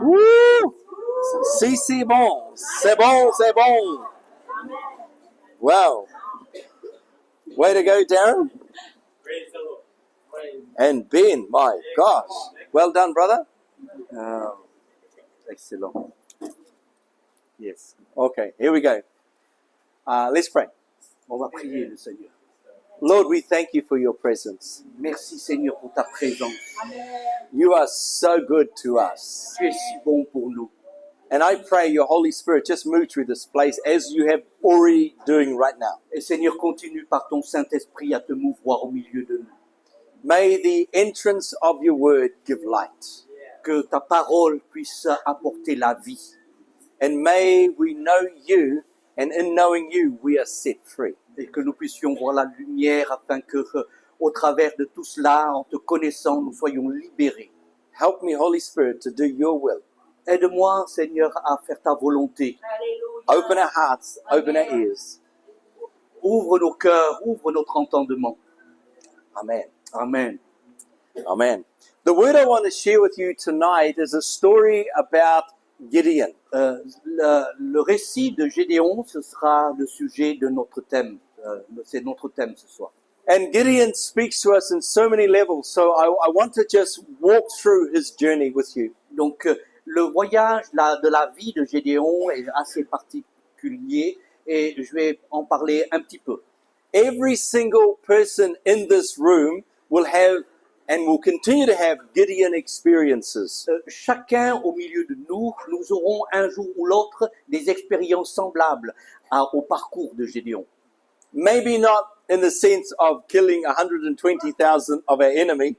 Woo! Si, c'est bon. C'est bon, c'est bon. Wow. Way to go, Darren. And Ben, my gosh. Well done, brother. Excellent. Yes. Okay, here we go. Let's pray. On va prier le Seigneur. Lord, we thank you for your presence. Merci Seigneur pour ta présence. You are so good to us. Tu es si bon pour nous. And I pray your Holy Spirit just move through this place as you have already doing right now. Et Seigneur, continue par ton Saint-Esprit à te mouvoir au milieu de nous. May the entrance of your word give light. Que ta parole puisse apporter la vie. And may we know you, and in knowing you, we are set free. Et que nous puissions voir la lumière afin que, au travers de tout cela, en te connaissant, nous soyons libérés. Help me, Holy Spirit, to do your will. Aide-moi, Seigneur, à faire ta volonté. Open our hearts, open our ears. Ouvre nos cœurs, ouvre notre entendement. Amen. Amen. Amen. The word I want to share with you tonight is a story about Gideon. Le récit de Gédéon, ce sera le sujet de notre thème. C'est notre thème ce soir. And Gideon speaks to us in so many levels, so I want to just walk through his journey with you. Donc, le voyage de la vie de Gédéon est assez particulier et je vais en parler un petit peu. Every single person in this room will have and will continue to have Gideon experiences. Chacun au milieu de nous, nous aurons un jour ou l'autre des expériences semblables au parcours de Gédéon. Maybe not in the sense of killing 120,000 of our enemy.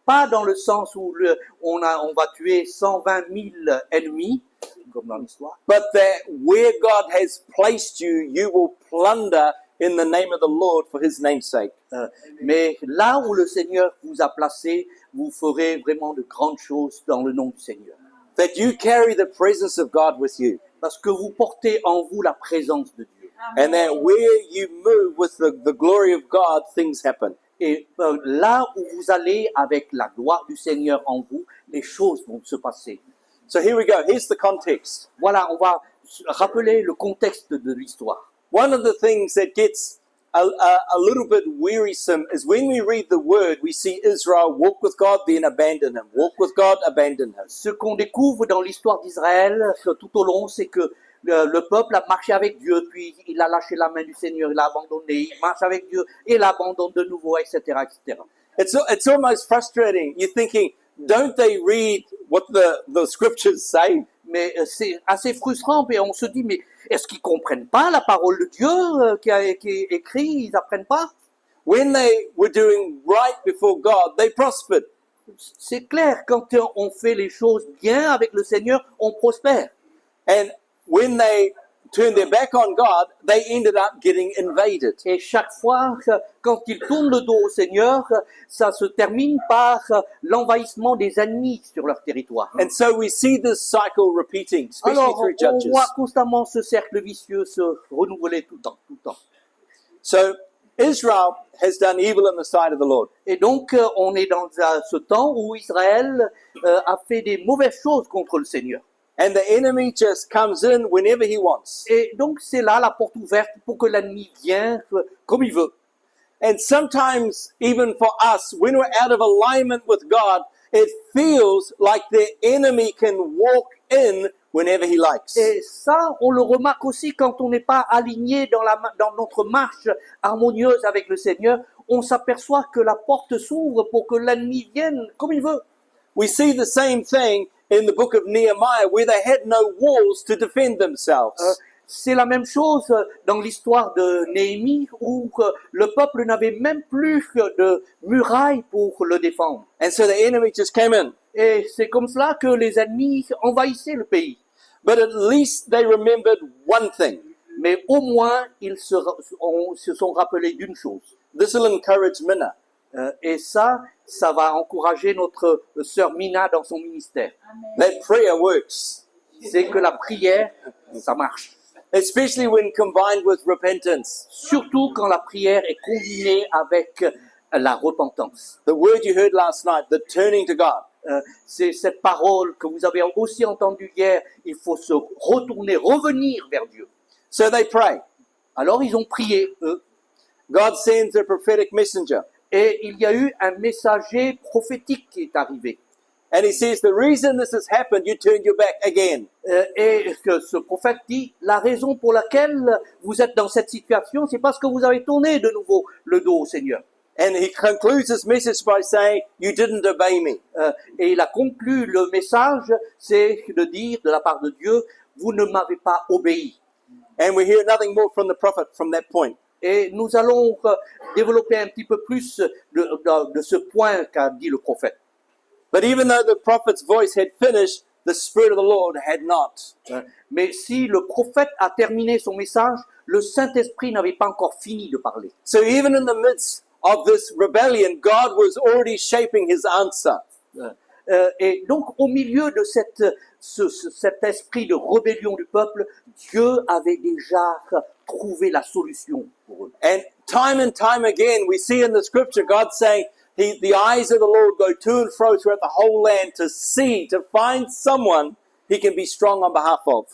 Pas dans le sens où on va tuer 120 000 ennemis, comme dans l'histoire. But that where God has placed you, you will plunder in the name of the Lord for his name's sake. Mais là où le Seigneur vous a placé, vous ferez vraiment de grandes choses dans le nom du Seigneur. That you carry the presence of God with you. Parce que vous portez en vous la présence de Dieu. And that where you move with the glory of God, things happen. Et là où vous allez avec la gloire du Seigneur en vous, les choses vont se passer. So here we go. Here's the context. Voilà, on va rappeler le contexte de l'histoire. One of the things that gets a little bit wearisome is when we read the word, we see Israel walk with God, then abandon him. Walk with God, abandon him. Ce qu'on découvre dans l'histoire d'Israël tout au long, c'est que le peuple a marché avec Dieu, puis il a lâché la main du Seigneur, il a abandonné, il marche avec Dieu, et il abandonne de nouveau, etc., etc. It's almost frustrating. You're thinking, don't they read what the scriptures say? Mais c'est assez frustrant, et on se dit, mais est-ce qu'ils comprennent pas la parole de Dieu qui est écrite, ils apprennent pas? When they were doing right before God, they prospered. C'est clair, quand on fait les choses bien avec le Seigneur, on prospère. And when they turned their back on God, they ended up getting invaded. Et chaque fois, quand ils tournent le dos au Seigneur, ça se termine par l'envahissement des ennemis sur leur territoire. And so we see this cycle repeating, especially Alors, through on Judges. voit constamment ce cercle vicieux se renouveler tout le temps, tout le temps. So Israel has done evil in the sight of the Lord. Et donc, on est dans ce temps où Israël a fait des mauvaises choses contre le Seigneur. And the enemy just comes in whenever he wants. Et donc, c'est là la porte ouverte pour que l'ennemi vienne comme il veut. And sometimes, even for us, when we're out of alignment with God, it feels like the enemy can walk in whenever he likes. Et ça, on le remarque aussi quand on n'est pas aligné dans notre marche harmonieuse avec le Seigneur. On s'aperçoit que la porte s'ouvre pour que l'ennemi vienne comme il veut. We see the same thing in the book of Nehemiah, where they had no walls to defend themselves. C'est la même chose dans l'histoire de Néhémie où le peuple n'avait même plus de murailles pour le défendre. And so the enemy just came in. Et c'est comme cela que les ennemis envahissaient le pays. But at least they remembered one thing. Mais au moins, ils se sont rappelés d'une chose. This will encourage Minna. Et ça va encourager notre sœur Mina dans son ministère. That prayer works. C'est que la prière, ça marche. Especially when combined with repentance. Surtout quand la prière est combinée avec la repentance. The word you heard last night, the turning to God. C'est cette parole que vous avez aussi entendue hier. Il faut se retourner, revenir vers Dieu. So they pray. Alors ils ont prié, eux. God sends a prophetic messenger. Et il y a eu un messager prophétique qui est arrivé. And he says, the reason this has happened, you turned your back again. Et que ce prophète dit, la raison pour laquelle vous êtes dans cette situation, c'est parce que vous avez tourné de nouveau le dos au Seigneur. And he concludes his message by saying, you didn't obey me. Et il a conclu le message, c'est de dire de la part de Dieu, vous ne m'avez pas obéi. And we hear nothing more from the prophet from that point. Et nous allons développer un petit peu plus de ce point qu'a dit le prophète. But even though the prophet's voice had finished, the Spirit of the Lord had not. Mais si le prophète a terminé son message, le Saint-Esprit n'avait pas encore fini de parler. So even in the midst of this rebellion, God was already shaping his answer. Et donc, au milieu de cet esprit de rébellion du peuple, Dieu avait déjà trouvé la solution pour eux. And time again, we see in the scripture God saying, the eyes of the Lord go to and fro throughout the whole land to see, to find someone he can be strong on behalf of.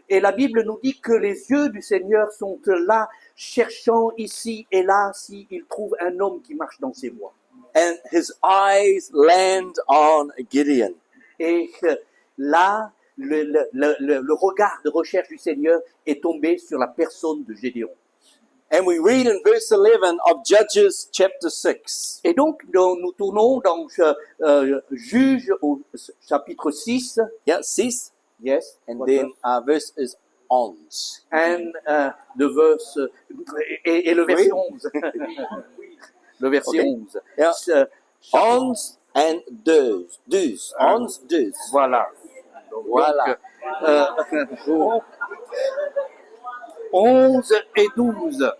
Et la Bible nous dit que les yeux du Seigneur sont là, cherchant ici et là, s'il trouve un homme qui marche dans ses voies. And his eyes land on Gideon. Et là, le regard de recherche du Seigneur est tombé sur la personne de Gédéon. And we read in verse 11 of Judges chapter 6. Et donc, nous tournons dans Juge au chapitre 6. Yeah, 6. Yes. And then verse is 11. And the verse, et le verset 11. Le verset Okay. 11. Yeah. 11 and 12. 12. Ah. 11, 12. Voilà. Voilà. Donc, 11 et 12.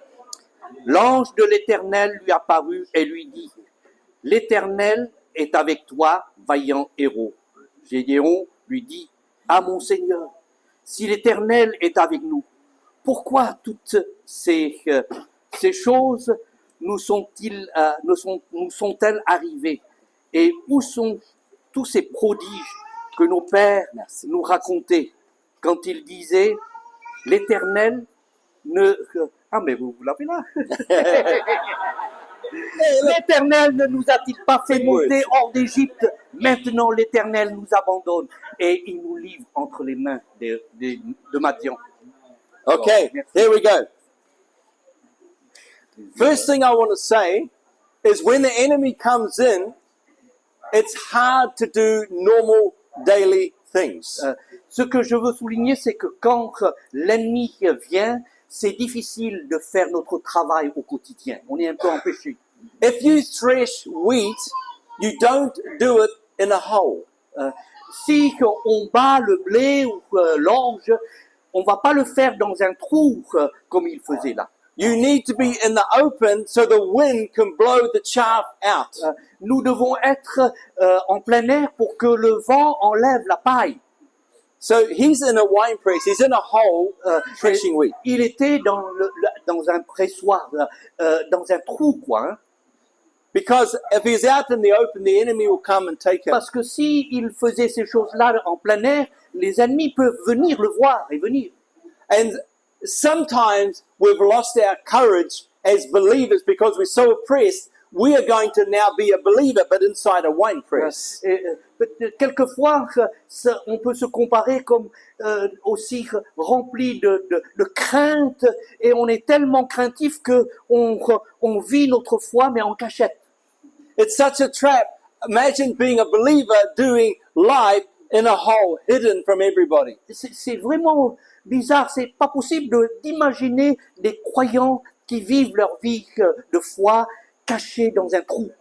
L'ange de l'Éternel lui apparut et lui dit, « L'Éternel est avec toi, vaillant héros. » Gédéon lui dit, « Ah mon Seigneur, si l'Éternel est avec nous, pourquoi toutes ces choses nous sont-elles arrivées? Et où sont tous ces prodiges que nos pères nous racontaient quand ils disaient, l'Éternel ne... Ah, mais vous l'avez là. L'Éternel ne nous a-t-il pas fait monter hors d'Égypte? Maintenant, l'Éternel nous abandonne et il nous livre entre les mains de Madian. Okay, here we go. First thing I want to say is when the enemy comes in, it's hard to do normal daily things. Ce que je veux souligner, c'est que quand l'ennemi vient, c'est difficile de faire notre travail au quotidien. On est un peu empêché. If you thresh wheat, you don't do it in a hole. Si on bat le blé ou l'orge, on va pas le faire dans un trou comme il faisait là. You need to be in the open so the wind can blow the chaff out. Nous devons être en plein air pour que le vent enlève la paille. So he's in a wine press, he's in a hole threshing wheat. Il était dans un pressoir, dans un trou, quoi. Hein. Because if he's out in the open, the enemy will come and take him. Parce que s'il faisait ces choses-là en plein air, les ennemis peuvent venir le voir et venir. And sometimes we've lost our courage as believers because we're so oppressed. We are going to now be a believer, but inside a wine press. Et, quelquefois, on peut se comparer comme aussi rempli de crainte, et on est tellement craintif que on vit notre foi, mais en cachette. It's such a trap. Imagine being a believer doing life in a hole, hidden from everybody. C'est vraiment bizarre, c'est pas possible d'imaginer des croyants qui vivent leur vie de foi cachés dans un trou.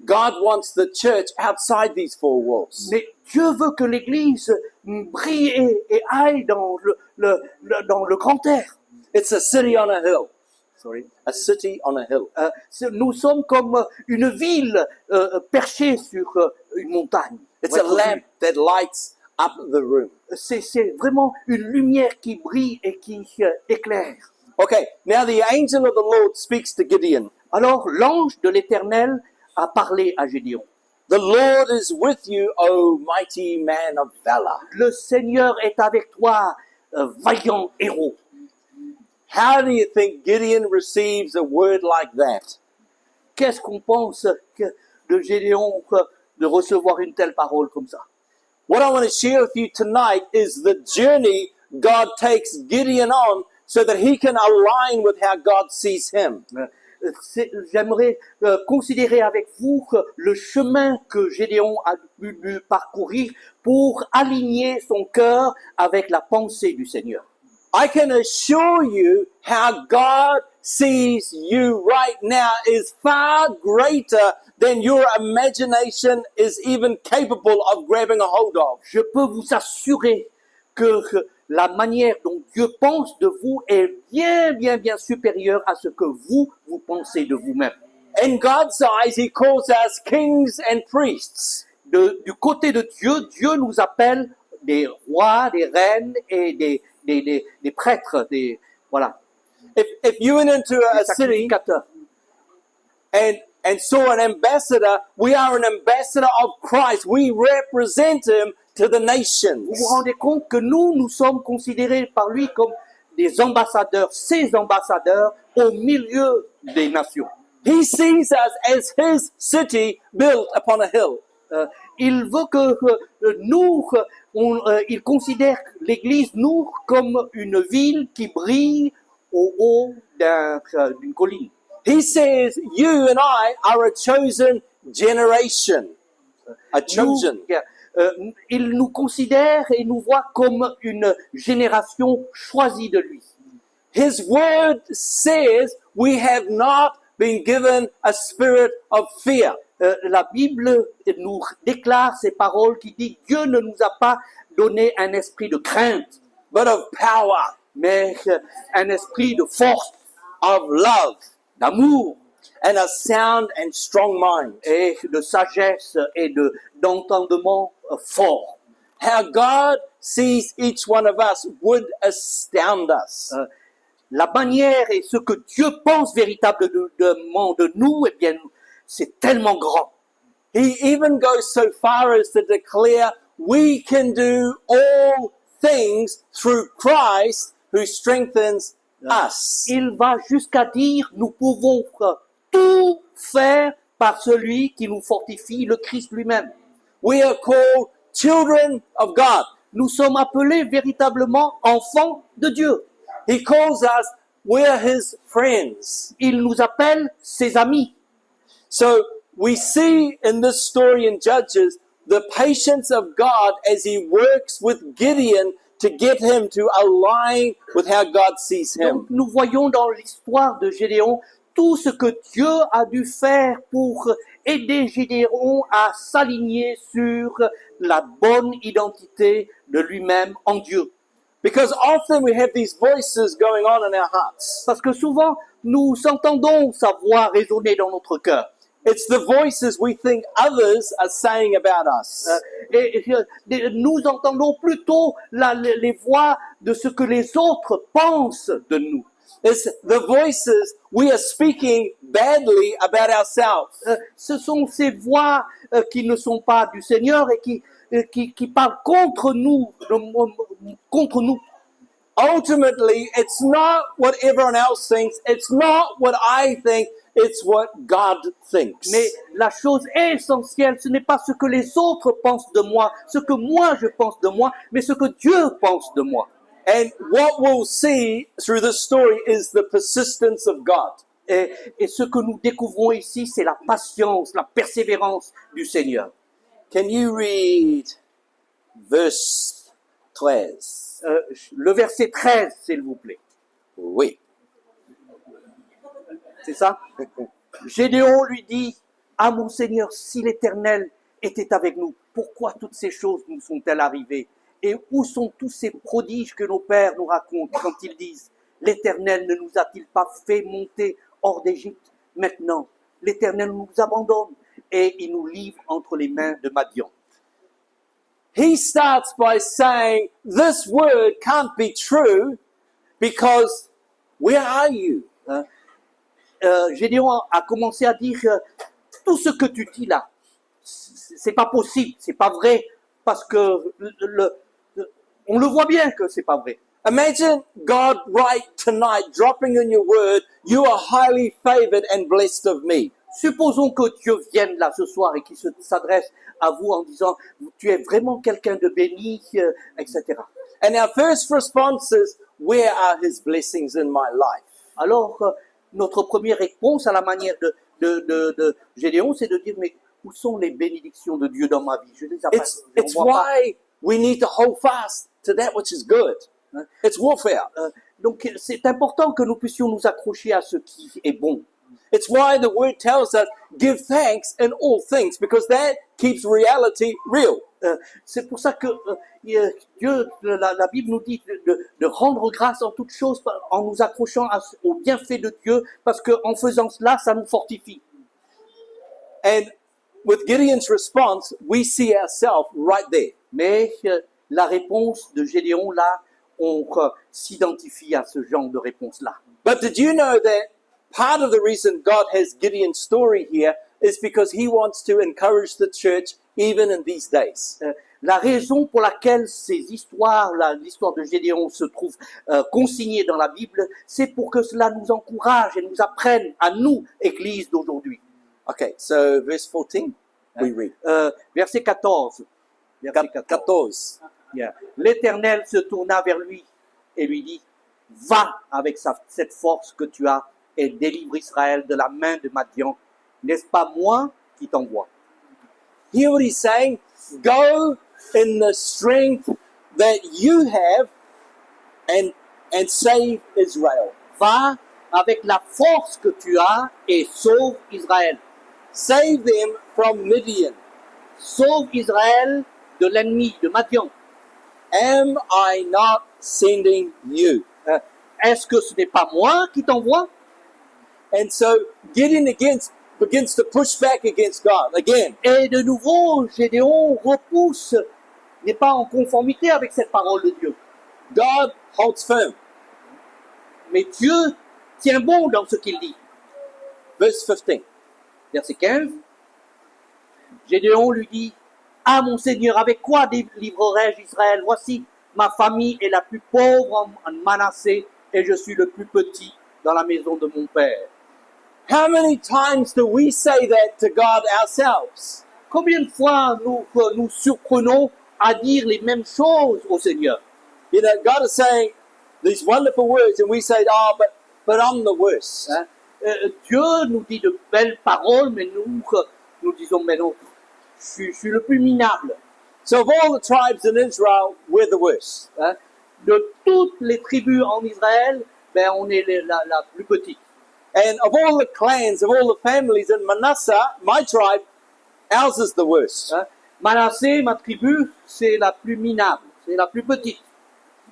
God wants the church outside these four walls. Mais Dieu veut que l'Église brille et aille dans le grand air. It's a city on a hill. Sorry. A city on a hill. Nous sommes comme une ville perchée sur une montagne. It's a lamp that lights up the room. C'est vraiment une lumière qui brille et qui éclaire. Okay, now the angel of the Lord speaks to Gideon. Alors l'ange de l'Éternel a parlé à Gédéon. The Lord is with you, O mighty man of valor. Le Seigneur est avec toi, vaillant héros. How do you think Gideon receives a word like that? Qu'est-ce qu'on pense de Gédéon de recevoir une telle parole comme ça? What I want to share with you tonight is the journey God takes Gideon on so that he can align with how God sees him. J'aimerais considérer avec vous le chemin que Gédéon a dû parcourir pour aligner son cœur avec la pensée du Seigneur. I can assure you how God sees you right now is far greater than your imagination is even capable of grabbing a hold of. Je peux vous assurer que la manière dont Dieu pense de vous est bien supérieure à ce que vous pensez de vous-même. In God's eyes, He calls us kings and priests. Du côté de Dieu, Dieu nous appelle des rois, des reines et des prêtres, voilà, If you went into des a city sacrificateurs. and saw an ambassador, we are an ambassador of Christ. We represent Him to the nations. Vous vous rendez compte que nous sommes considérés par lui comme des ambassadeurs, ses ambassadeurs au milieu des nations. He sees us as His city built upon a hill. Il veut que il considère l'Église, nous, comme une ville qui brille au haut d'une colline. He says, you and I are a chosen generation. A chosen. Il nous considère et nous voit comme une génération choisie de lui. His word says we have not been given a spirit of fear. La Bible nous déclare ces paroles qui dit Dieu ne nous a pas donné un esprit de crainte, but of power, mais un esprit de force, of love, d'amour and a sound and strong mind. et de sagesse et d'entendement fort. How God sees each one of us would astound us. La manière et ce que Dieu pense véritablement de nous, eh bien, c'est tellement grand. He even goes so far as to declare we can do all things through Christ who strengthens us. Il va jusqu'à dire, nous pouvons tout faire par celui qui nous fortifie, le Christ lui-même. We are called children of God. Nous sommes appelés véritablement enfants de Dieu. He calls us, we're His friends. Il nous appelle ses amis. So we see in this story in Judges the patience of God as He works with Gideon to get him to align with how God sees him. Donc, nous voyons dans l'histoire de Gédéon tout ce que Dieu a dû faire pour aider Gédéon à s'aligner sur la bonne identité de lui-même en Dieu. Because often we have these voices going on in our hearts. Parce que souvent, nous entendons sa voix résonner dans notre cœur. It's the voices we think others are saying about us. Nous entendons plutôt les voix de ce que les autres pensent de nous. It's the voices we are speaking badly about ourselves. Ce sont ces voix qui ne sont pas du Seigneur et qui parlent contre nous, Ultimately, it's not what everyone else thinks. It's not what I think. It's what God thinks. Mais la chose essentielle, ce n'est pas ce que les autres pensent de moi, ce que moi je pense de moi, mais ce que Dieu pense de moi. And what we'll see through this story is the persistence of God. Et ce que nous découvrons ici, c'est la patience, la persévérance du Seigneur. Can you read verse 13? Le verset 13, s'il vous plaît. Oui. C'est ça? Gédéon lui dit, « Ah mon Seigneur, si l'Éternel était avec nous, pourquoi toutes ces choses nous sont-elles arrivées? Et où sont tous ces prodiges que nos pères nous racontent quand ils disent, « L'Éternel ne nous a-t-il pas fait monter hors d'Égypte? Maintenant, l'Éternel nous abandonne et il nous livre entre les mains de Madian. » He starts by saying, this word can't be true because where are you? Gédéon a commencé à dire, tout ce que tu dis là, c'est pas possible, c'est pas vrai, parce que on le voit bien que c'est pas vrai. Imagine God right tonight dropping in your word, you are highly favored and blessed of me. Supposons que Dieu vienne là ce soir et qu'il s'adresse à vous en disant tu es vraiment quelqu'un de béni, etc. And our first response is, where are his blessings in my life? Alors notre première réponse à la manière de Gédéon, c'est de dire mais où sont les bénédictions de Dieu dans ma vie? Je les It's vois pas. why we need to hold fast to that which is good. It's warfare. Donc c'est important que nous puissions nous accrocher à ce qui est bon. It's why the word tells us, give thanks in all things, because that keeps reality real. C'est pour ça que Dieu, la Bible nous dit de rendre grâce en toutes choses en nous accrochant au bienfait de Dieu, parce qu'en faisant cela, ça nous fortifie. And with Gideon's response, we see ourselves right there. Mais la réponse de Gédéon, là, on s'identifie à ce genre de réponse-là. But did you know that part of the reason God has Gideon's story here is because he wants to encourage the church even in these days. La raison pour laquelle ces histoires, l'histoire de Gédéon se trouve consignée dans la Bible, c'est pour que cela nous encourage et nous apprenne à nous, Église d'aujourd'hui. Okay, so verse 14, we read. Verset 14. Verset 14. Yeah. L'Éternel se tourna vers lui et lui dit, va avec cette force que tu as et délivre Israël de la main de Madian. N'est-ce pas moi qui t'envoie? Hear what he's saying? Go in the strength that you have and save Israel. Va avec la force que tu as et sauve Israël. Save them from Midian. Sauve Israël de l'ennemi, de Madian. Am I not sending you? Est-ce que ce n'est pas moi qui t'envoie? And so Gideon begins to push back against God again. Et de nouveau, Gédéon repousse, n'est pas en conformité avec cette parole de Dieu. God holds firm. Mais Dieu tient bon dans ce qu'il dit. Verse 15. Verset 15. Gédéon lui dit, ah mon Seigneur, avec quoi délivrerai-je Israël? Voici, ma famille est la plus pauvre en Manassé et je suis le plus petit dans la maison de mon père. How many times do we say that to God ourselves? Combien de fois nous surprenons à dire les mêmes choses au Seigneur? You know, God is saying these wonderful words and we say, oh, but I'm the worst. Hein? Dieu nous dit de belles paroles, mais nous disons, mais non, je suis le plus minable. So of all the tribes in Israel, we're the worst. Hein? De toutes les tribus en Israël, ben on est la plus petite. And of all the clans, of all the families in Manasseh, my tribe, ours is the worst. Hein? Manassé, ma tribu, c'est la plus minable, c'est la plus petite.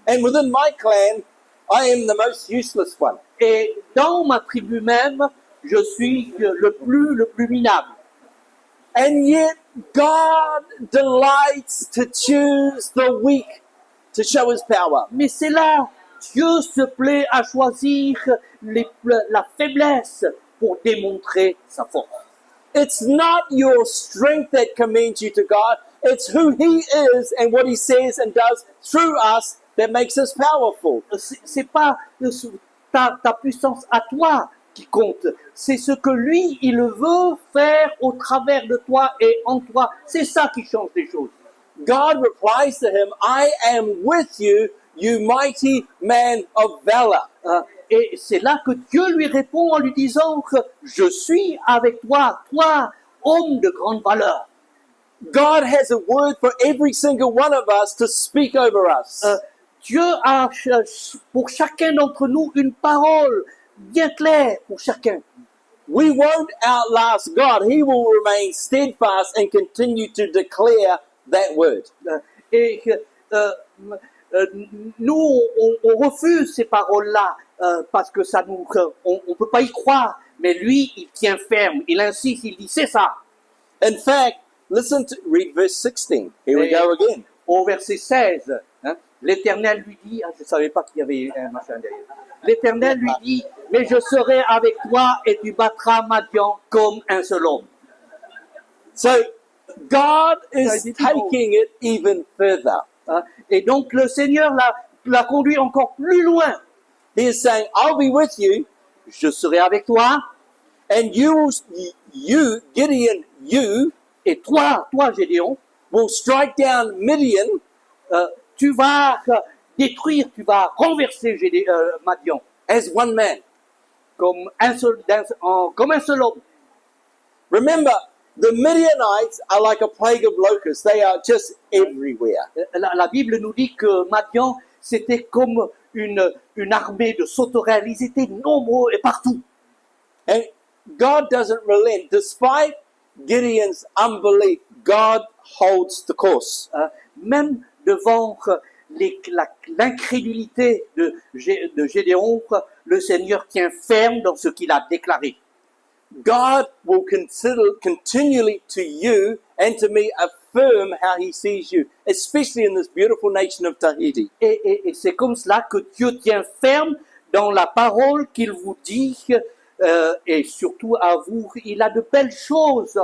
And within my clan, I am the most useless one. Et dans ma tribu même, je suis le plus minable. And yet, God delights to choose the weak to show his power. Mais c'est là, Dieu se plaît à choisir la faiblesse pour démontrer sa force. It's not your strength that commends you to God. It's who he is and what he says and does through us that makes us powerful. C'est pas ta puissance à toi qui compte. C'est ce que lui, il veut faire au travers de toi et en toi. C'est ça qui change les choses. God replies to him, I am with you, you mighty man of valor. Et c'est là que Dieu lui répond en lui disant que je suis avec toi, toi, homme de grande valeur. God has a word for every single one of us to speak over us. Dieu a pour chacun d'entre nous une parole bien claire pour chacun. We won't outlast God. He will remain steadfast and continue to declare that word. Et nous, on refuse ces paroles-là parce que ça on peut pas y croire. Mais lui, il tient ferme, il insiste, il dit c'est ça. In fact, read verse 16. Here we go again. Au verset 16, hein, l'Éternel lui dit, je savais pas qu'il y avait un machin derrière. L'Éternel lui dit, mais je serai avec toi et tu battras Madian comme un seul homme. So, God Ça a is été plus beau. taking it even further. Hein. Et donc le Seigneur l'a conduit encore plus loin. He is saying, I'll be with you, Je serai avec toi, and you, Gideon, you et toi, Gédéon, will strike down Midian tu vas détruire, tu vas renverser Madian as one man. comme comme un seul homme. Remember, the Midianites are like a plague of locusts. They are just everywhere. La Bible nous dit que Madian, c'était comme une armée de sauterelles. Ils étaient nombreux et partout. And God doesn't relent. Despite Gideon's unbelief, God holds the course. Même devant l'incrédulité de Gédéon, le Seigneur tient ferme dans ce qu'il a déclaré. God will continually to you and to me affirm how he sees you, especially in this beautiful nation of Tahiti. Et c'est comme cela que Dieu tient ferme dans la parole qu'il vous dit, et surtout à vous. Il a de belles choses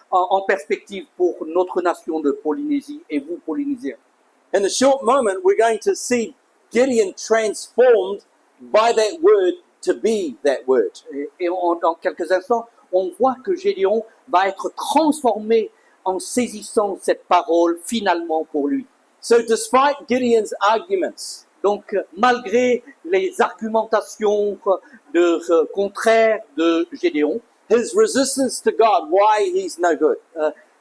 en perspective pour notre nation de Polynésie et vous, Polynésiens. In a short moment, we're going to see Gideon transformed by that word to be that word. Et dans quelques instants, on voit que Gédéon va être transformé en saisissant cette parole finalement pour lui. So despite Gideon's arguments, Donc, malgré les argumentations contraires de Gédéon, his resistance to God, why he's no good,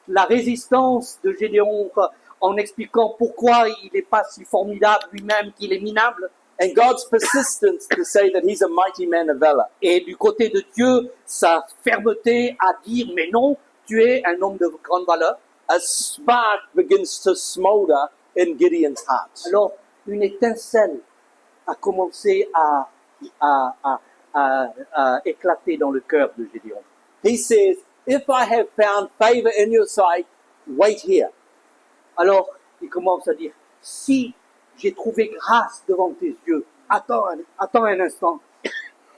la résistance de Gédéon en expliquant pourquoi il n'est pas si formidable lui-même, qu'il est minable, and God's persistence to say that he's a mighty man of valor. et du côté de Dieu, sa fermeté à dire « mais non, tu es un homme de grande valeur », A spark begins to smolder in Gideon's heart. alors une étincelle a commencé à éclater dans le cœur de Gédéon. He says, if I have found favor in your sight, wait here. Alors, il commence à dire, si j'ai trouvé grâce devant tes yeux, attends un instant,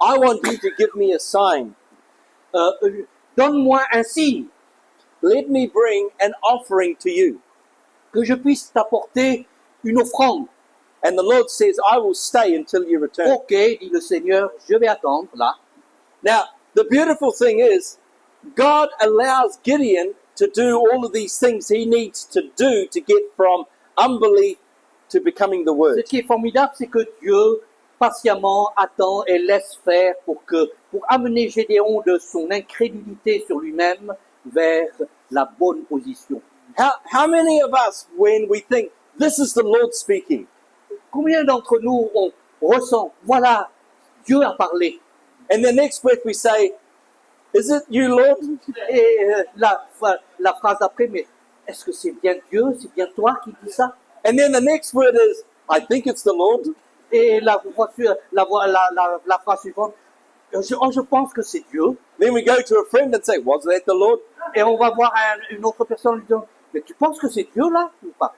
I want you to give me a sign. donne-moi un signe Let me bring an offering to you. que je puisse t'apporter une offrande. And the Lord says, I will stay until you return. Ok, dit le Seigneur, je vais attendre là. Now, the beautiful thing is, God allows Gideon to do all of these things he needs to do to get from unbelief to becoming the Ce Word. qui est formidable, c'est que Dieu patiemment attend et laisse faire pour amener Gédéon de son incrédulité sur lui-même vers la bonne position. How many of us, when we think, this is the Lord speaking, Combien d'entre nous on ressent, voilà, Dieu a parlé. and the next breath we say, is it you, Lord? Et la phrase après, mais est-ce que c'est bien Dieu, c'est bien toi qui dis ça? And then the next word is, I think it's the Lord. Et la phrase suivante, je pense que c'est Dieu. Then we go to a friend and say, was that the Lord? Et on va voir une autre personne lui disant, mais tu penses que c'est Dieu là ou pas?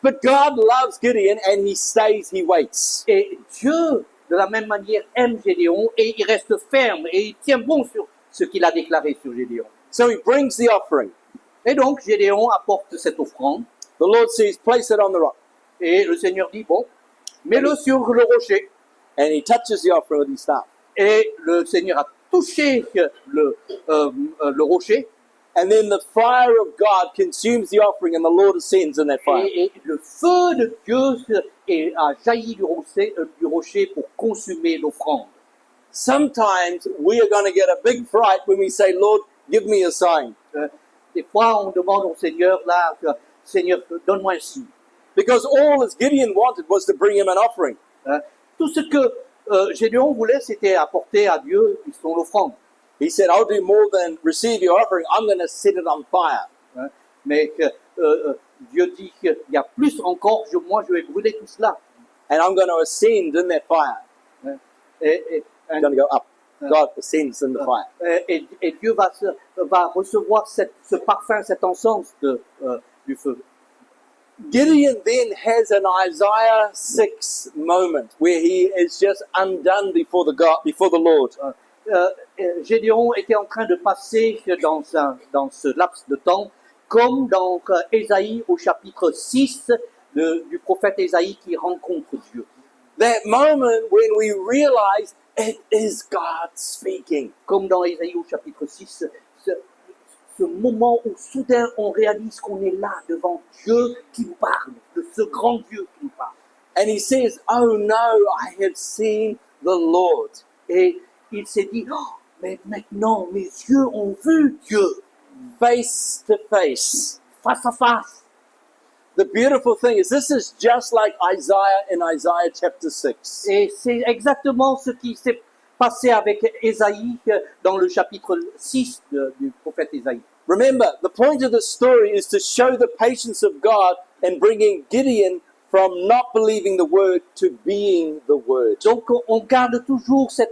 But God loves Gideon and he stays, he waits. Et Dieu, de la même manière, aime Gédéon et il reste ferme et il tient bon sur ce qu'il a déclaré sur Gédéon. So he brings the offering. Et donc Gédéon apporte cette offrande The Lord says, place it on the rock. et le Seigneur dit, bon, mets-le sur le rocher. And he touches the offering with his staff. Et le Seigneur a touché le rocher And then the fire of God consumes the offering and the Lord ascends in that fire. et le feu de Dieu a jailli du rocher pour consumer l'offrande. Sometimes we are going to get a big fright when we say, Lord, give me a sign. Des fois, on demande au Seigneur, là, Seigneur, donne-moi un signe. Because all as Gideon wanted was to bring him an offering. Tout ce que Gédéon voulait, c'était apporter à Dieu son offrande. He said, I'll do more than receive your offering. I'm going to set it on fire. Mais Dieu dit qu'il y a plus encore, moi je vais brûler tout cela. And I'm going to ascend in that fire. I'm going to go up. God ascends in the fire. Et Dieu va recevoir ce parfum, cet encens du feu. Gideon then has an Isaiah 6 moment where he is just undone before the Lord. Gédéon était en train de passer dans ce laps de temps comme dans Ésaïe au chapitre 6 du prophète Ésaïe qui rencontre Dieu. That moment when we realize it is God speaking. Comme dans Ésaïe au chapitre 6, ce moment où soudain on réalise qu'on est là devant Dieu qui nous parle, de ce grand Dieu qui nous parle. And he says, oh no, I have seen the Lord. Et il s'est dit, oh, mais maintenant mes yeux ont vu Dieu Face to face. face à face. The beautiful thing is this is just like Isaiah in Isaiah chapter 6. Et c'est exactement ce qui s'est passé avec Ésaïe dans le chapitre 6 du prophète Ésaïe. Remember, the point of the story is to show the patience of God in bringing Gideon from not believing the word to being the word. Donc on garde toujours cette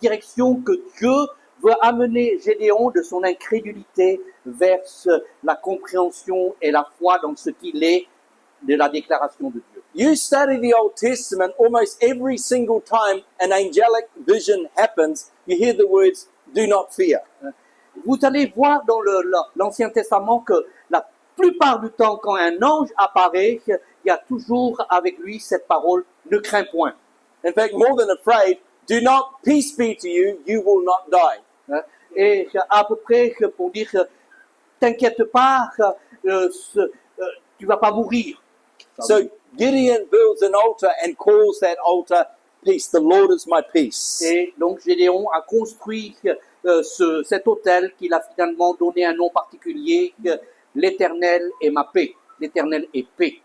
direction que Dieu veut amener Gédéon de son incrédulité vers la compréhension et la foi dans ce qu'il est de la déclaration de Dieu. You study the Old Testament, almost every single time an angelic vision happens, you hear the words, do not fear. Vous allez voir dans l'Ancien Testament que la plupart du temps, quand un ange apparaît, il y a toujours avec lui cette parole « ne crains point ». In fact, more than afraid, do not peace be to you, you will not die. Et à peu près pour dire « t'inquiète pas, tu vas pas mourir ». So Gideon builds an altar and calls that altar peace. The Lord is my peace. Et donc Gédéon a construit cet autel qu'il a finalement donné un nom particulier, l'Éternel est ma paix. L'Éternel est paix.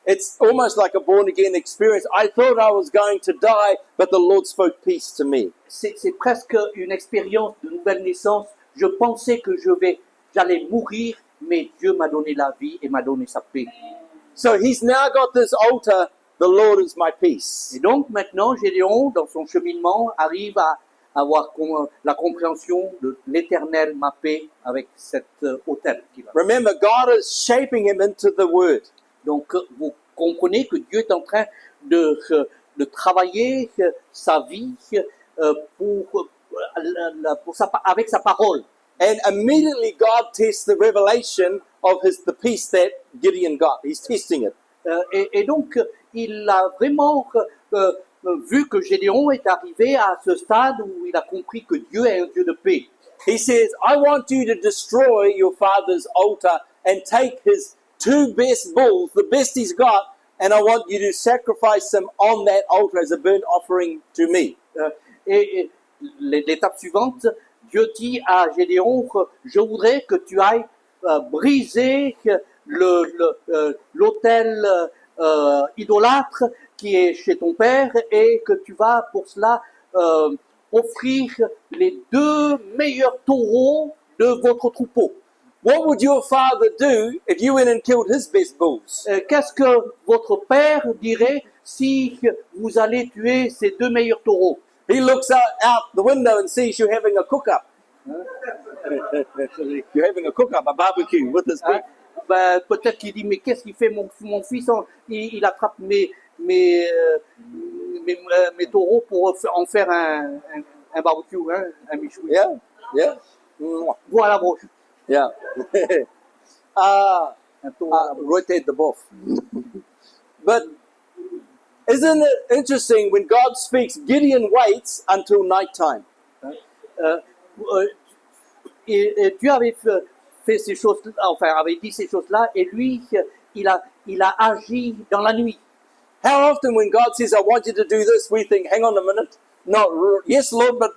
It's almost like a born-again experience. I thought I was going to die, but the Lord spoke peace to me. C'est presque une expérience de nouvelle naissance. Je pensais que j'allais mourir, mais Dieu m'a donné la vie et m'a donné sa paix. So he's now got this altar, the Lord is my peace. Et donc maintenant, Gédéon, dans son cheminement, arrive à avoir la compréhension de l'Éternel, ma paix, avec cet autel qu'il a. Remember, God is shaping him into the word. Donc, vous comprenez que Dieu est en train de travailler sa vie avec sa parole. And immediately God tests the revelation of the peace that Gideon got. He's testing it. Et donc, il a vraiment vu que Gédéon est arrivé à ce stade où il a compris que Dieu est un Dieu de paix. He says, I want you to destroy your father's altar and take his 2 best bulls, the best he's got, and I want you to sacrifice them on that altar as a burnt offering to me. Et l'étape suivante, Dieu dit à Gédéon, je voudrais que tu ailles briser l'autel idolâtre qui est chez ton père et que tu vas pour cela offrir les 2 meilleurs taureaux de votre troupeau. What would your father do if you went and killed his best bulls? Qu'est-ce que votre père dirait si vous allez tuer ces 2 meilleurs taureaux? He looks out the window and sees you having a cook-up. You're having a cook-up, a barbecue with his people. Ben, peut-être qu'il dit, mais qu'est-ce qu'il fait mon fils? Il attrape mes taureaux pour en faire un barbecue, hein, un michoui. Yeah, yeah. Mwah. Voilà, bon. Yeah. Un taureau. Rotate the both. But isn't it interesting when God speaks, Gideon waits until nighttime. Et Dieu avait fait ces choses, enfin avait dit ces choses-là, et lui, il a agi dans la nuit. How often when God says, I want you to do this, we think, hang on a minute. No, yes, Lord, but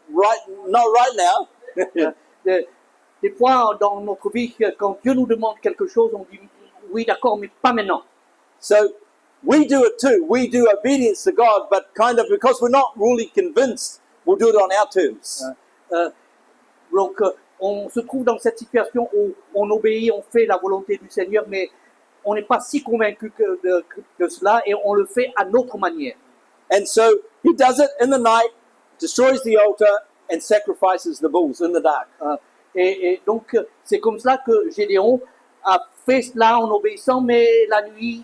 not right now. Des fois, dans notre vie, quand Dieu nous demande quelque chose, on dit, oui, d'accord, mais pas maintenant. So we do it too. We do obedience to God, but kind of because we're not really convinced, we'll do it on our terms. Donc, on se trouve dans cette situation où on obéit, on fait la volonté du Seigneur, mais on n'est pas si convaincu que cela, et on le fait à notre manière. And so he does it in the night, destroys the altar, and sacrifices the bulls in the dark. Et donc, c'est comme ça que Gédéon a fait cela en obéissant, mais la nuit,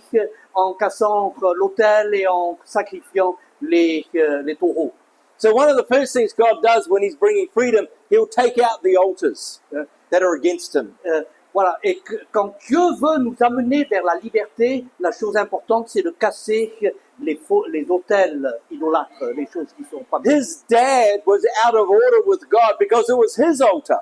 en cassant l'autel et en sacrifiant les taureaux. So one of the first things God does when he's bringing freedom, he'll take out the altars that are against him. Voilà, et que, quand Dieu veut nous amener vers la liberté, la chose importante, c'est de casser les autels idolâtres, les choses qui sont pas bien. His dad was out of order with God because it was his altar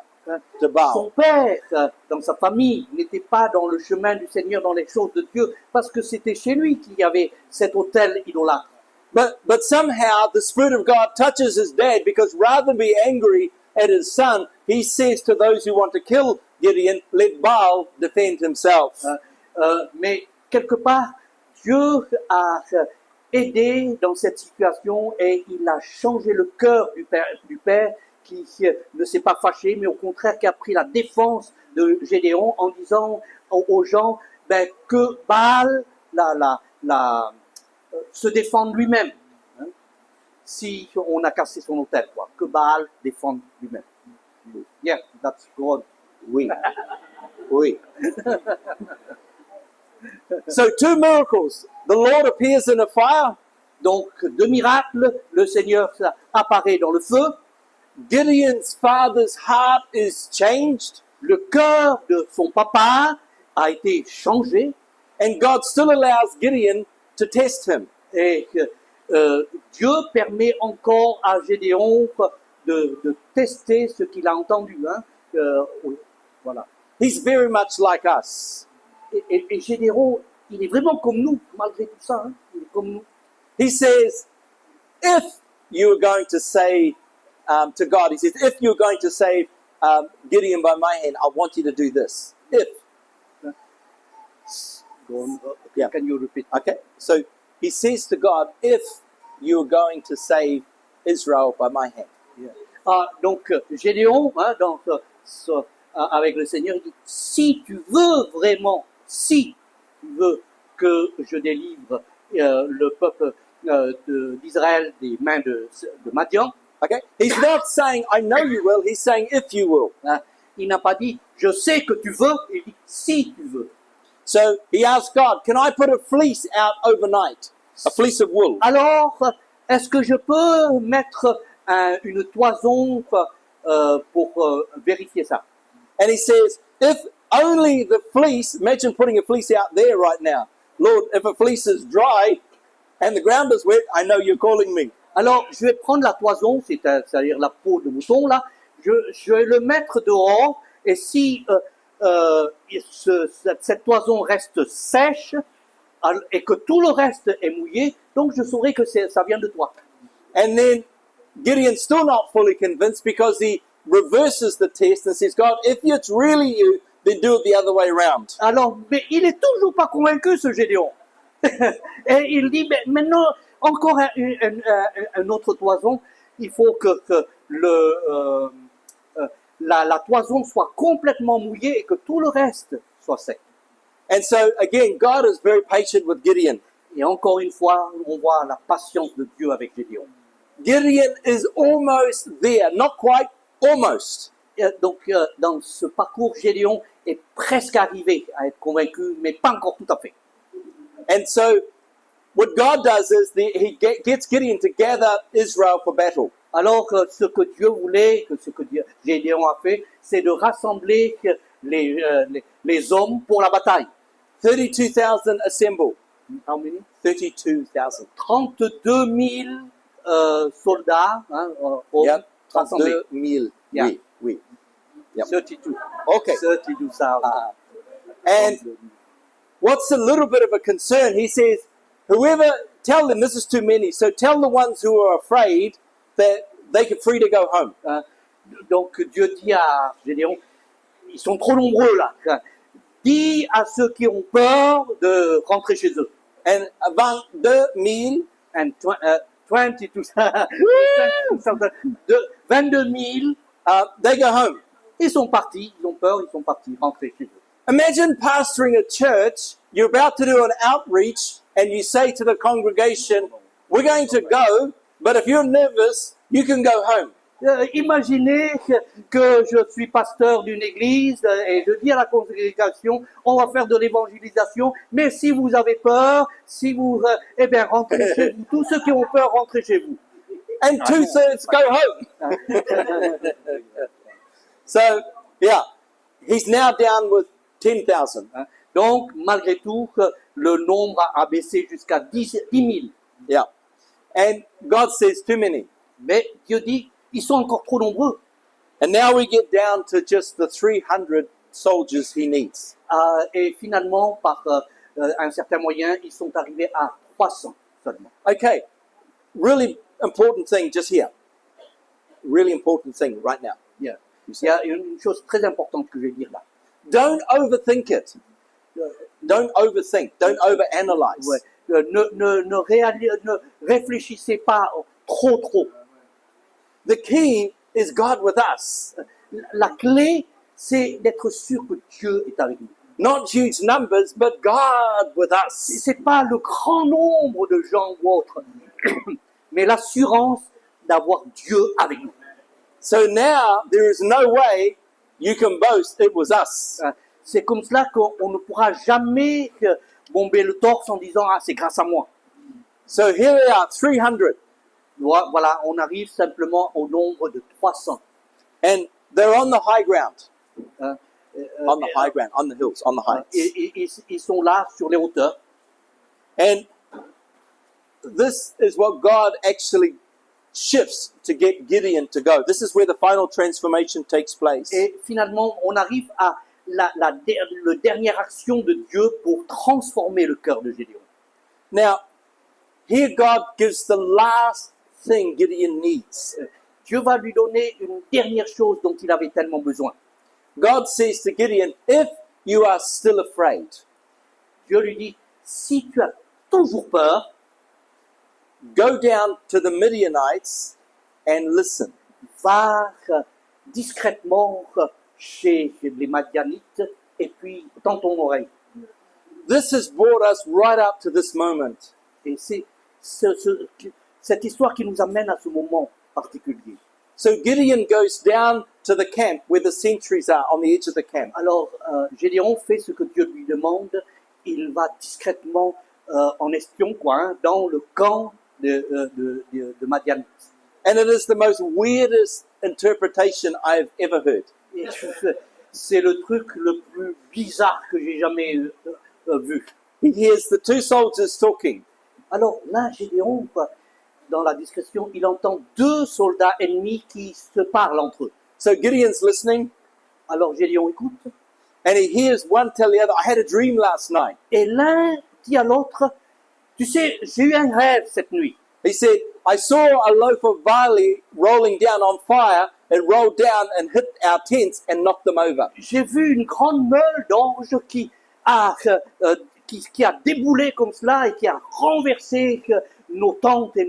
to bow. Son père, dans sa famille, n'était pas dans le chemin du Seigneur, dans les choses de Dieu, parce que c'était chez lui qu'il y avait cet autel idolâtre. But somehow the Spirit of God touches his dad because rather than be angry at his son, he says to those who want to kill Gideon, let Baal defend himself. Mais quelque part, Dieu a aidé dans cette situation et il a changé le cœur du père qui ne s'est pas fâché, mais au contraire qui a pris la défense de Gédéon en disant aux gens que Baal se défende lui-même. Hein, si on a cassé son autel, quoi, que Baal défende lui-même. Yeah, that's God. Oui. Oui. So 2 miracles. The Lord appears in a fire. Donc, 2 miracles, le Seigneur apparaît dans le feu, Gideon's father's heart is changed. le cœur de son papa a été changé, And God still allows Gideon to test him. et Dieu permet encore à Gédéon de tester ce qu'il a entendu. Hein. Oui, voilà. He's very much like us. Et Gédéon, il est vraiment comme nous, malgré tout ça. Hein. Il est comme nous. He says, if you are going to say to God, he says, if you're going to save Gideon by my hand, I want you to do this. If. Go on. Yeah. Can you repeat? Okay, so he says to God, if you are going to save Israel by my hand. Donc, Gédéon, hein, avec le Seigneur, il dit, si tu veux vraiment, si tu veux que je délivre le peuple d'Israël des mains de Madian, Okay, he's not saying, I know you will, he's saying, if you will. hein, il n'a pas dit, je sais que tu veux, il dit, si tu veux. So he asked God, can I put a fleece out overnight? A fleece of wool. Alors, est-ce que je peux mettre une toison pour vérifier ça? And he says, if only the fleece, imagine putting a fleece out there right now. Lord, if a fleece is dry and the ground is wet, I know you're calling me. Alors, je vais prendre la toison, c'est-à-dire la peau de mouton, là, je vais le mettre dehors, et si cette toison reste sèche, et que tout le reste est mouillé, donc je saurai que ça vient de toi. And then Gideon's still not fully convinced because he reverses the test and says, God, if it's really you, then do it the other way around. Alors, mais il est toujours pas convaincu, ce Gédéon. Et il dit, mais maintenant, encore un autre toison, il faut que la toison soit complètement mouillée et que tout le reste soit sec. And so, again, God is very patient with Gideon. Et encore une fois, on voit la patience de Dieu avec Gédéon. Gideon is almost there, not quite, almost. Et donc, dans ce parcours, Gédéon est presque arrivé à être convaincu, mais pas encore tout à fait. And so, what God does is he gets Gideon to gather Israel for battle. Alors, ce que Dieu voulait, ce que Gédéon a fait, c'est de rassembler les hommes pour la bataille. 32,000 assemble. How many? 32,000. 32 000 soldats, hein, hommes Yep. rassemblés. 32,000. Yeah. Oui. Yep. 32. Okay. 32,000. And what's a little bit of a concern, he says, tell them this is too many, so tell the ones who are afraid that they can free to go home. Donc Dieu dit à Gédéon, ils sont trop nombreux là. Dis à ceux qui ont peur de rentrer chez eux. And 22,000, And 22,000, 22 000, they go home. ils sont partis, ils ont peur, ils sont partis rentrer chez eux. Imagine pastoring a church, you're about to do an outreach, and you say to the congregation, we're going to go, but if you're nervous, you can go home. Imaginez que je suis pasteur d'une église et je dis à la congrégation, on va faire de l'évangélisation, mais si vous avez peur, si vous, rentrez chez vous. Tous ceux qui ont peur, rentrez chez vous. And 2/3 go home. So, yeah, he's now down with 10,000. hein. Donc, malgré tout, le nombre a baissé jusqu'à 10 000. Yeah. And God says too many. Mais Dieu dit, ils sont encore trop nombreux. And now we get down to just the 300 soldiers he needs. Et finalement, par un certain moyen, ils sont arrivés à 300 seulement. Okay, really important thing just here. Really important thing right now. Yeah. Il y a une chose très importante que je vais dire là. Don't overthink it. Don't overthink. Don't overanalyze. Ouais. Ne réfléchissez pas trop. The key is God with us. La clé, c'est d'être sûr que Dieu est avec nous. Not huge numbers, but God with us. C'est pas le grand nombre de gens ou autres, mais l'assurance d'avoir Dieu avec nous. So now there is no way you can boast it was us. C'est comme cela qu'on ne pourra jamais bomber le torse en disant « Ah, c'est grâce à moi ». So here they are, 300. Voilà, on arrive simplement au nombre de 300. And they're on the high ground. Hein. On the high ground, on the hills, on the heights. Ils sont là sur les hauteurs. And this is what God actually shifts to get Gideon to go. This is where the final transformation takes place. Et finalement, on arrive à la dernière action de Dieu pour transformer le cœur de Gédéon. Now, here God gives the last thing Gideon needs. Dieu va lui donner une dernière chose dont il avait tellement besoin. God says to Gideon, if you are still afraid, Dieu lui dit, si tu as toujours peur, go down to the Midianites and listen. va discrètement chez les Madianites et puis tends ton oreille. This has brought us right up to this moment. Et c'est cette histoire qui nous amène à ce moment particulier. So Gideon goes down to the camp where the sentries are on the edge of the camp. Alors, Gédéon fait ce que Dieu lui demande. Il va discrètement en espion, dans le camp de Madian. And it is the most weirdest interpretation I've ever heard. Et c'est le truc le plus bizarre que j'ai jamais vu. He hears the two soldiers talking. Alors là, Gédéon, dans la discrétion, il entend deux soldats ennemis qui se parlent entre eux. So Gideon's listening, Alors Gédéon écoute. and he hears one tell the other, I had a dream last night. Et l'un dit à l'autre, tu sais, j'ai eu un rêve cette nuit. He said, I saw a loaf of barley rolling down on fire. It rolled down and hit our tents and knocked them over. J'ai vu une grande meule d'orge qui a déboulé comme cela et qui a renversé nos tentes et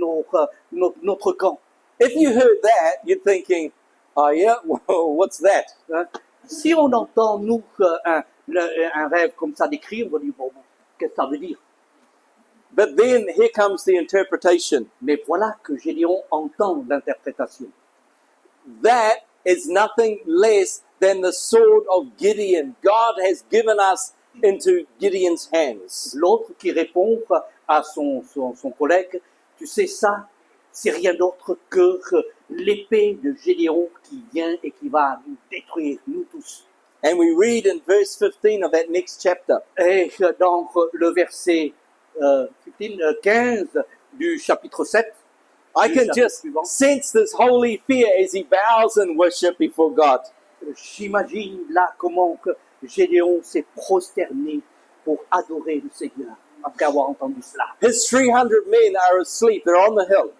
notre camp. If you heard that, you're thinking, oh yeah, well, what's that? Hein? Si on entend, nous, un rêve comme ça décrit, on va dire, bon, qu'est-ce que ça veut dire? But then here comes the interpretation. Mais voilà que Gédéon entend l'interprétation. That is nothing less than the sword of Gideon. God has given us into Gideon's hands. L'autre qui répond à son collègue, tu sais ça, c'est rien d'autre que l'épée de Gédéon qui vient et qui va nous détruire, nous tous. And we read in verse 15 of that next chapter. Et dans le verset 15 du chapitre 7, I can just sense this holy fear as he bows in worship before God. j'imagine là comment que Gédéon s'est prosterné pour adorer le Seigneur après avoir entendu cela. His 300 men are asleep. They're on the hill.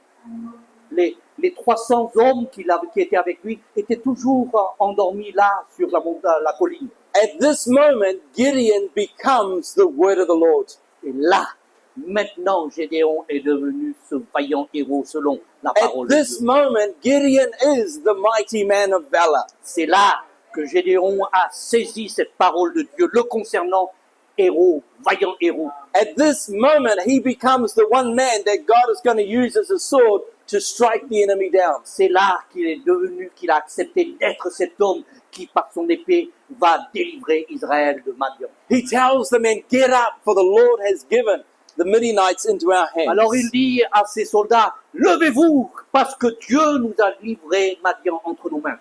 Les 300 hommes qui étaient avec lui étaient toujours endormis là sur la colline. At this moment, Gideon becomes the word of the Lord. Et là, maintenant, Gédéon est devenu ce vaillant héros selon la At parole de this Dieu. moment, Gideon is the mighty man of valor. C'est là que Gédéon a saisi cette parole de Dieu le concernant, héros, vaillant héros. At this moment, he becomes the one man that God is going to use as a sword to strike the enemy down. C'est là qu'il a accepté d'être cet homme qui, par son épée, va délivrer Israël de Madian. He tells the men, get up, for the Lord has given the Midianites into our hands. Alors il dit à ses soldats, levez-vous, parce que Dieu nous a livré Madian entre nos mains.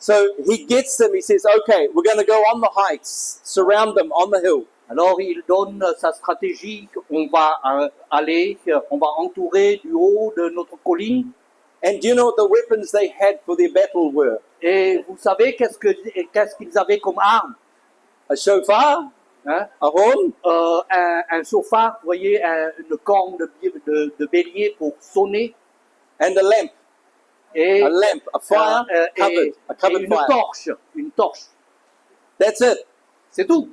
So he gets them, he says, okay, we're going to go on the heights, surround them on the hill. Alors il donne sa stratégie, on va on va entourer du haut de notre colline. And do you know what the weapons they had for their battle were? Et vous savez qu'est-ce qu'ils avaient comme arme? A shofar, Hein? a horn, Un chauffard, vous voyez, une corne de bélier pour sonner, and a lamp. et, A lamp, a fire, et covered une fire. torche. That's it. C'est tout.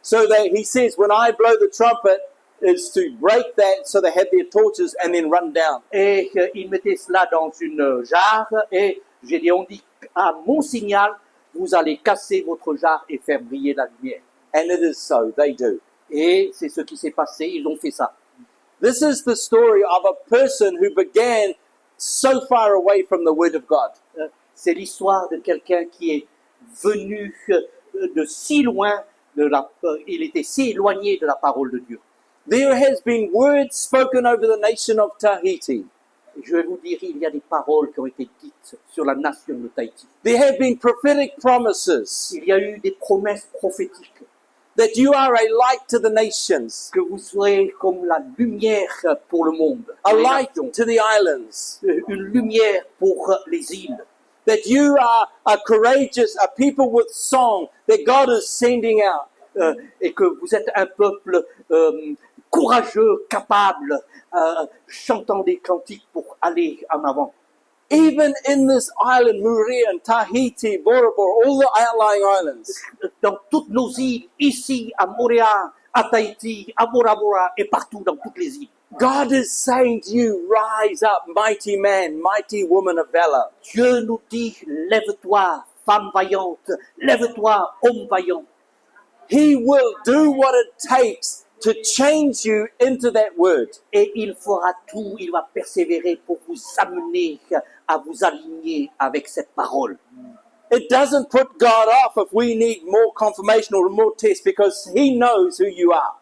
So he says, when I blow the trumpet, is to break that so they had their torches and then run down. Et il mettait cela dans une jarre, et Gédéon dit, à mon signal, vous allez casser votre jarre et faire briller la lumière. And it is so, they do. Et c'est ce qui s'est passé, ils ont fait ça. This is the story of a person who began so far away from the Word of God. C'est l'histoire de quelqu'un qui est venu de si loin, il était si éloigné de la parole de Dieu. There has been words spoken over the nation of Tahiti. Je vais vous dire, il y a des paroles qui ont été dites sur la nation de Tahiti. There have been prophetic promises Il y a eu des promesses prophétiques that you are a light to the nations, que vous serez comme la lumière pour le monde, a pour les light nations. to the islands, Une lumière pour les îles, that you are a courageous, a people with song that God is sending out. et que vous êtes un peuple courageux, capable, chantant des cantiques pour aller en avant. Even in this island, Murea, Tahiti, Bora Bora, all the outlying islands, Dans toutes nos îles, ici, à Montréal, à Tahiti, à Bora Bora et partout dans toutes les îles. God is saying to you, rise up, mighty man, mighty woman of valor. Dieu nous dit, lève-toi, femme vaillante, lève-toi, homme vaillant. He will do what it takes to change you into that word. Et il fera tout, il va persévérer pour vous amener à vous aligner avec cette parole. It doesn't put God off if we need more confirmation or more tests because He knows who you are.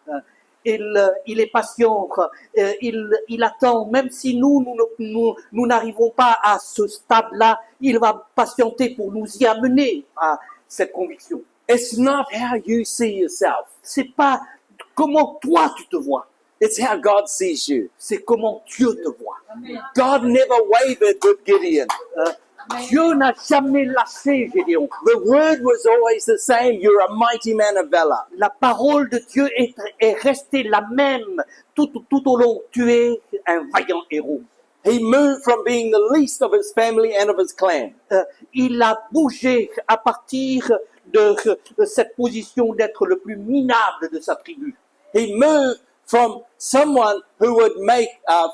Il est patient, il attend, même si nous n'arrivons pas à ce stade-là, il va patienter pour nous y amener à cette conviction. It's not how you see yourself. C'est pas comment toi tu te vois, It's how God sees you. c'est comment Dieu te voit. God never wavered with Gideon. Dieu n'a jamais lâché Gédéon. The word was always the same. You're a mighty man of valor. La parole de Dieu est restée la même tout au long. Tu es un vaillant héros. He moved from being the least of his family and of his clan. Il a bougé à partir de cette position d'être le plus minable de sa tribu. He moved from someone who would make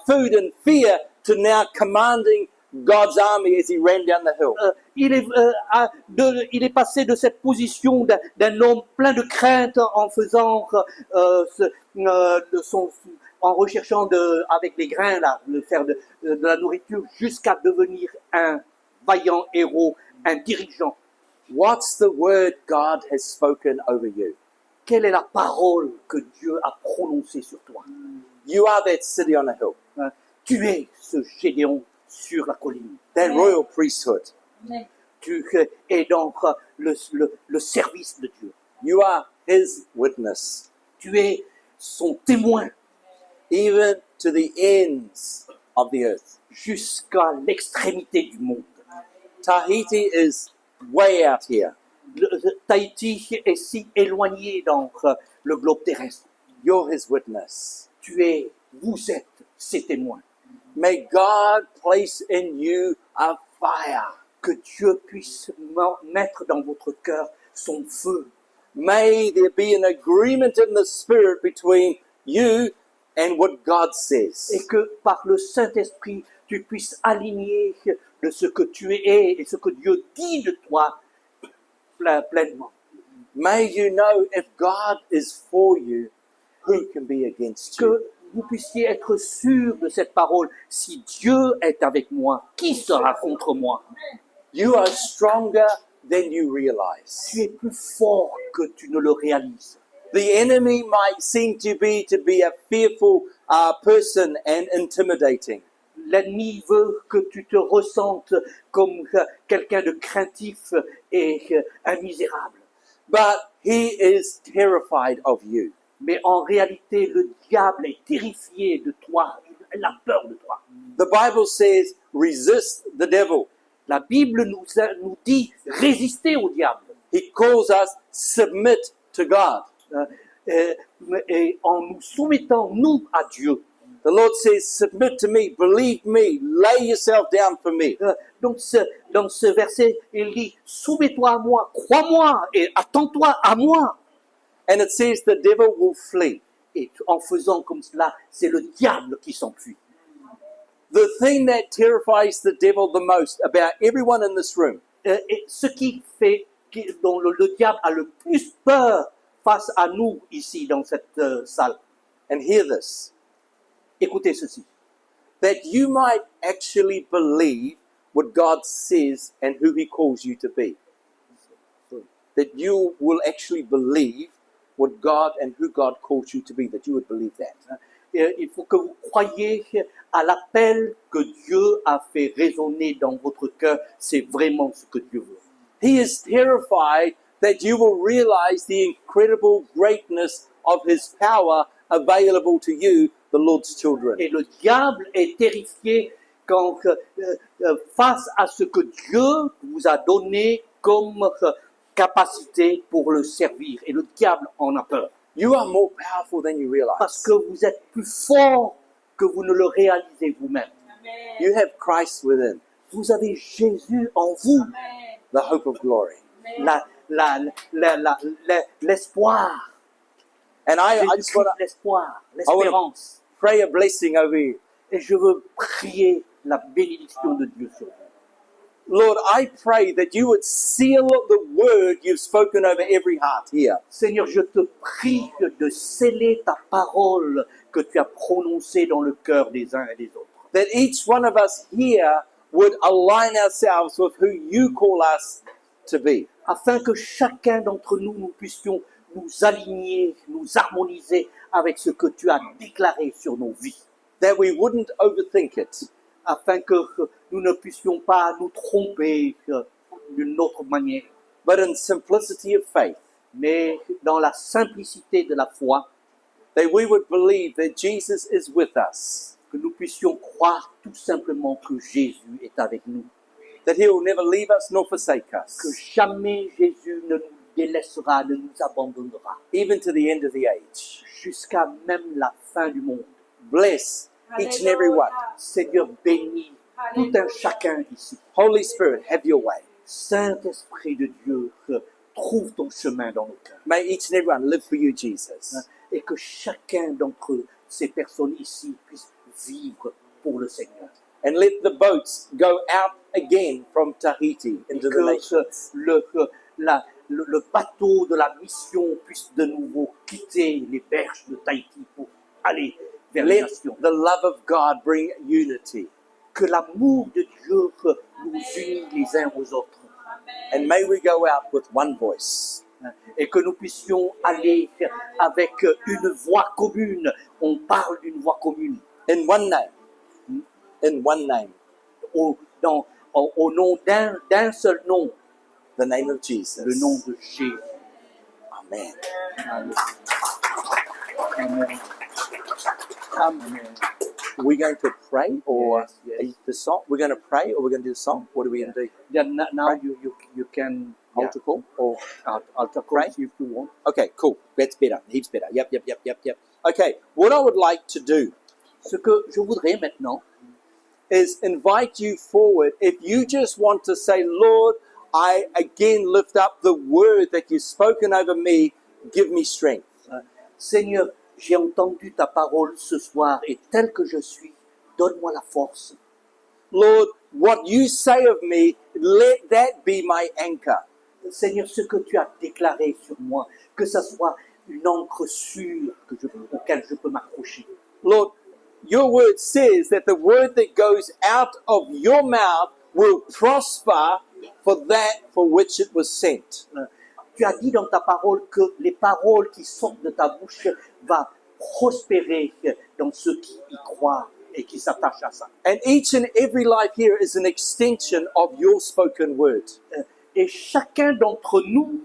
food in fear to now commanding God's army as he ran down the hill. Il est passé de cette position d'un homme plein de crainte en faisant en recherchant avec les grains là, de faire de la nourriture jusqu'à devenir un vaillant héros, un dirigeant. What's the word God has spoken over you? Quelle est la parole que Dieu a prononcée sur toi? You are that city on a hill, Tu es ce Gédéon sur la colline. that royal priesthood. Tu es donc le service de Dieu. You are his witness, Tu es son témoin even to the ends of the earth. jusqu'à l'extrémité du monde. Tahiti is way out here. Tahiti est si éloigné dans le globe terrestre. You're his witness. Vous êtes ses témoins. May God place in you a fire. Que Dieu puisse mettre dans votre cœur son feu. May there be an agreement in the spirit between you and what God says. Et que par le Saint-Esprit, tu puisses aligner de ce que tu es et ce que Dieu dit de toi pleinement. May you know if God is for you, who can be against you? Que vous puissiez être sûr de cette parole. Si Dieu est avec moi, qui sera contre moi? You are stronger than you Tu realize. es plus fort que tu ne le réalises. The enemy might seem to be a fearful person and intimidating. l'ennemi veut que tu te ressentes comme quelqu'un de craintif et un misérable. But he is terrified of you. Mais en réalité, le diable est terrifié de toi. Il a peur de toi. The Bible says, resist the devil. La Bible nous dit résister au diable. He calls us submit to God. Et en nous soumettant, nous, à Dieu. The Lord says, submit to me, believe me, lay yourself down for me. Donc, dans ce verset, il dit, soumets-toi à moi, crois-moi et attends-toi à moi. And it says the devil will flee. Et en faisant comme cela, c'est le diable qui s'enfuit. The thing that terrifies the devil the most about everyone in this room Et ce qui fait, dont le diable a le plus peur face à nous ici dans cette salle, and hear this, écoutez ceci, that you might actually believe what God says and who he calls you to be. That you will actually believe what God and who God calls you to be, that you would believe that. Et il faut que vous croyiez à l'appel que Dieu a fait résonner dans votre cœur. C'est vraiment ce que Dieu veut. He is terrified that you will realize the incredible greatness of his power available to you, the Lord's children. Et le diable est terrifié quand, face à ce que Dieu vous a donné comme capacité pour le servir. Et le diable en a peur. You are more powerful than you Parce realize. que vous êtes plus fort que vous ne le réalisez vous-même. You have Christ within, Vous avez Jésus en vous, the hope of glory. l'espoir, And I just want to l'espoir, l'espérance. pray a blessing over you. Et je veux prier la bénédiction de Dieu sur vous. Lord, I pray that you would seal the word you've spoken over every heart here. Seigneur, je te prie de sceller ta parole que tu as prononcée dans le cœur des uns et des autres. That each one of us here would align ourselves with who you call us to be. Afin que chacun d'entre nous, nous puissions nous aligner, nous harmoniser avec ce que tu as déclaré sur nos vies. That we wouldn't overthink it. Afin que nous ne puissions pas nous tromper d'une autre manière. But in simplicity of faith, Mais dans la simplicité de la foi, that we would believe that Jesus is with us. que nous puissions croire tout simplement que Jésus est avec nous. That he will never leave us nor forsake Que us. jamais Jésus ne nous délaissera, ne nous abandonnera. Even to the end of the age. Jusqu'à même la fin du monde. Bless each and every one. Seigneur, bénis tout un chacun ici. Holy Spirit, have your way. Saint-Esprit de Dieu, trouve ton chemin dans nos cœurs. May each and every one live for you, Jesus. Et que chacun d'entre ces personnes ici puisse vivre pour le Seigneur. And let the boats go out again from Tahiti Et into the que nations. le bateau de la mission puisse de nouveau quitter les berges de Tahiti pour aller vers les Let nations. the love of God bring unity. Que l'amour de Dieu nous unit les uns aux autres. And may we go out with one voice. Et que nous puissions aller avec une voix commune. On parle d'une voix commune. In one name. In one name. Au nom d'un seul nom. The name of Jesus. Le nom de Jésus. Amen. Amen. Amen. Amen. We're going to pray or Yes. the song? We're going to pray or we're going to do the song? What are we going to do? Then now you can Altar call? Or altar call Pray? if you want. okay, cool. That's better. Heaps better. Yep. Okay, what I would like to do Ce que je voudrais maintenant, is invite you forward. If you just want to say, Lord, I again lift up the word that you've spoken over me, give me strength. Seigneur, j'ai entendu ta parole ce soir et tel que je suis, donne-moi la force. Lord, what you say of me, let that be my anchor. Seigneur, ce que tu as déclaré sur moi, que ça soit une encre sûre auquel je peux m'accrocher. Lord, your word says that the word that goes out of your mouth will prosper for that for which it was sent. Tu as dit dans ta parole que les paroles qui sortent de ta bouche vont prospérer dans ceux qui y croient et qui s'attache à ça. And each and every life here is an extension of your spoken word. Et chacun d'entre nous,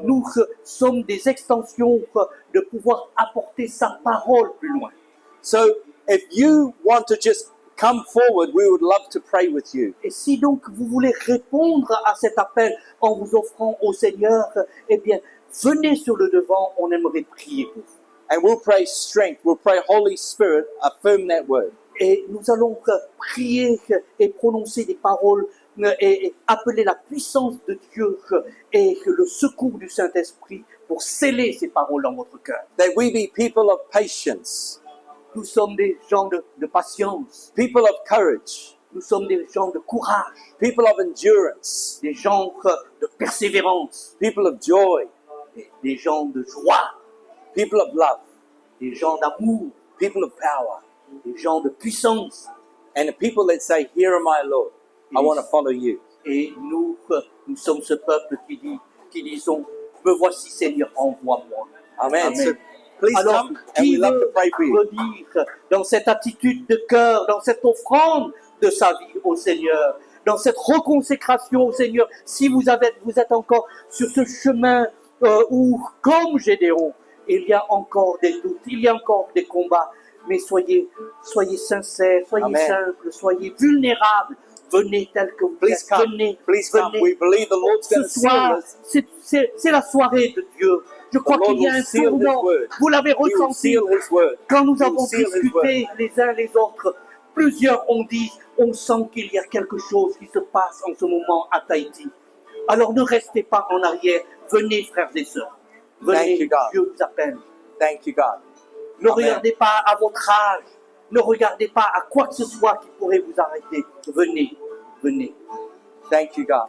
nous sommes des extensions de pouvoir apporter sa parole plus loin. So if you want to just come forward, we would love to pray with you. Et si donc vous voulez répondre à cet appel en vous offrant au Seigneur, eh bien, venez sur le devant, on aimerait prier pour vous. And we'll pray strength. We'll pray Holy Spirit, affirm that word. Et nous allons prier et prononcer des paroles et appeler la puissance de Dieu et le secours du Saint-Esprit pour sceller ces paroles dans votre cœur. That we be people of patience, Nous sommes des gens de patience, people of courage, nous sommes des gens de courage, people of endurance, des gens de persévérance, people of joy, des gens de joie, people of love, des gens d'amour, people of power, des gens de puissance. and the people that say, "Here am I, Lord. I want to follow you." Et nous sommes ce peuple qui disons, me voici Seigneur, envoie-moi. Amen. Amen. So please Alors, come, and qui we love to veut pray for you. redire dans cette attitude de cœur, dans cette offrande de sa vie au Seigneur, dans cette reconsécration au Seigneur, si vous êtes encore sur ce chemin où, comme Gédéon, il y a encore des doutes, il y a encore des combats, mais soyez sincères, soyez Amen. simples, soyez vulnérables, venez tel que vous Please êtes, come. venez, Please come. venez. We believe the Lord's going to Ce seal soir, us. c'est la soirée de Dieu. Je crois Lord qu'il y a will un seal His tournant. word. Vous l'avez He will ressenti seal His word. quand nous He will avons seal His discuté les uns les autres. Plusieurs ont dit, on sent qu'il y a quelque chose qui se passe en ce moment à Tahiti. Alors ne restez pas en arrière. Venez, frères et sœurs. Thank Venez, you, God. Dieu vous appelle. Thank you, God. Ne Amen. regardez pas à votre âge. Ne regardez pas à quoi que ce soit qui pourrait vous arrêter. Venez, venez. Thank you, God.